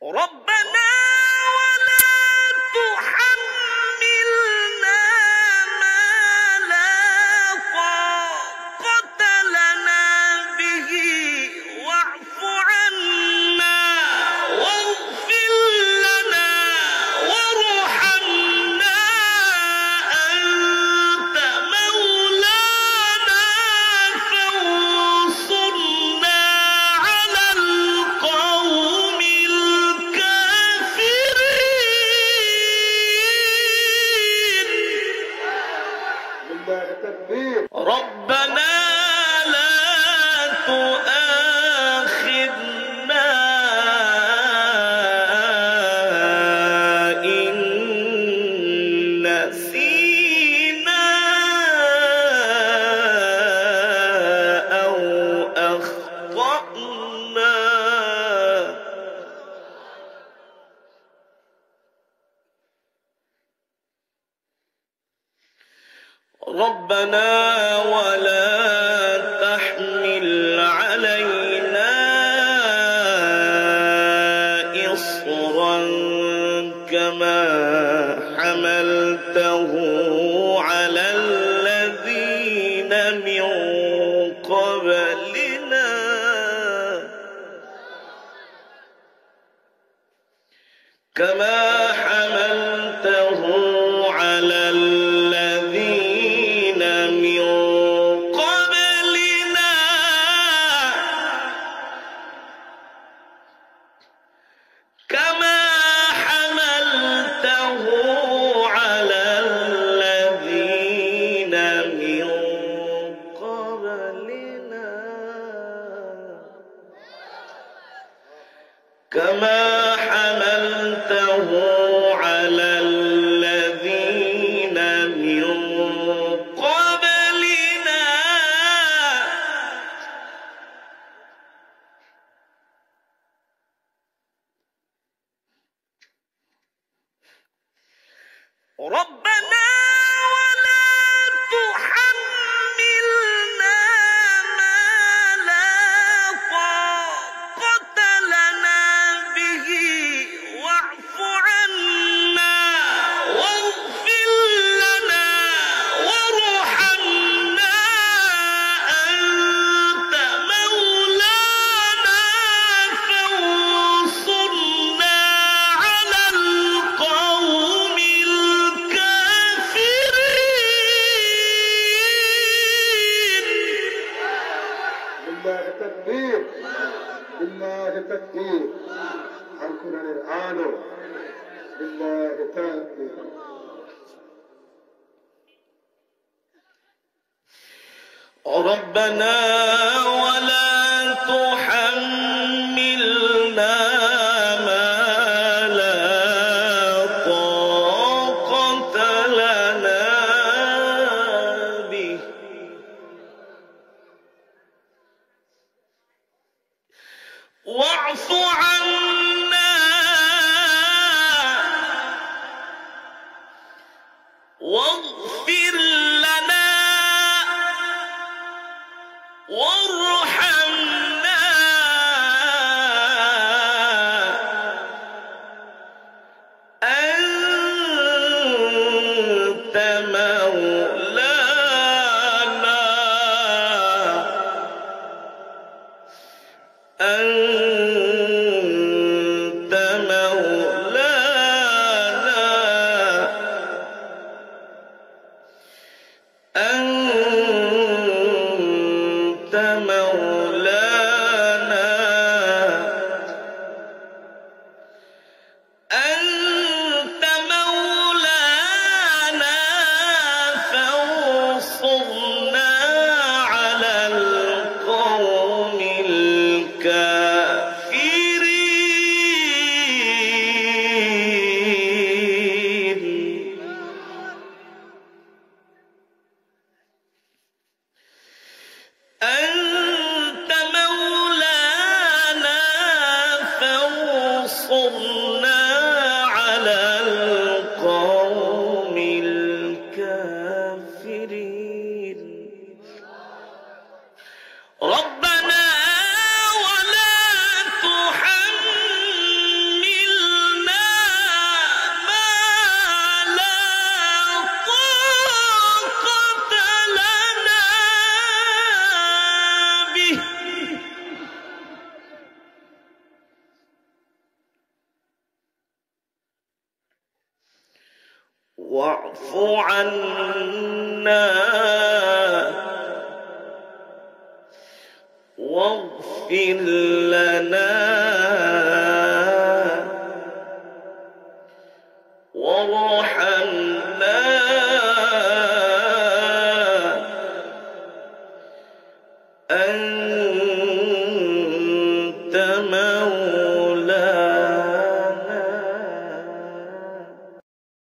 ربنا ولا تحملنا ما لا طاقة لنا به واعف عنا واغفر لنا وارحمنا أنت مولانا فانصرنا على القوم الكافرين. ربنا لا تؤاخذنا إن نسينا أو أخطأنا. ربنا ولا تحمل علينا إصرا كما حملته على الذين من قبلنا كما حملته على الذين من قبلنا كما حملته على الذين من قبلنا كما حملته على الذين من قبلنا. ربنا ولا تحملنا ما لا طاقة لنا به واعف عنا واغفر لنا وارحمنا أنت مولانا فانصرنا على القوم الكافرين. بالله تكبير عنكنا الآن بالله تكبير. ربنا ولا تحملنا ما لا طاقة لنا به واعف عنا واغفر لنا وارحمنا أنت مولانا أنت مولانا أنت مولانا أنت مولانا فانصرنا على القوم الكافرين. أنت مولانا فانصرنا على القوم الكافرين. ربنا ولا تحملنا واعف عنا واغفر لنا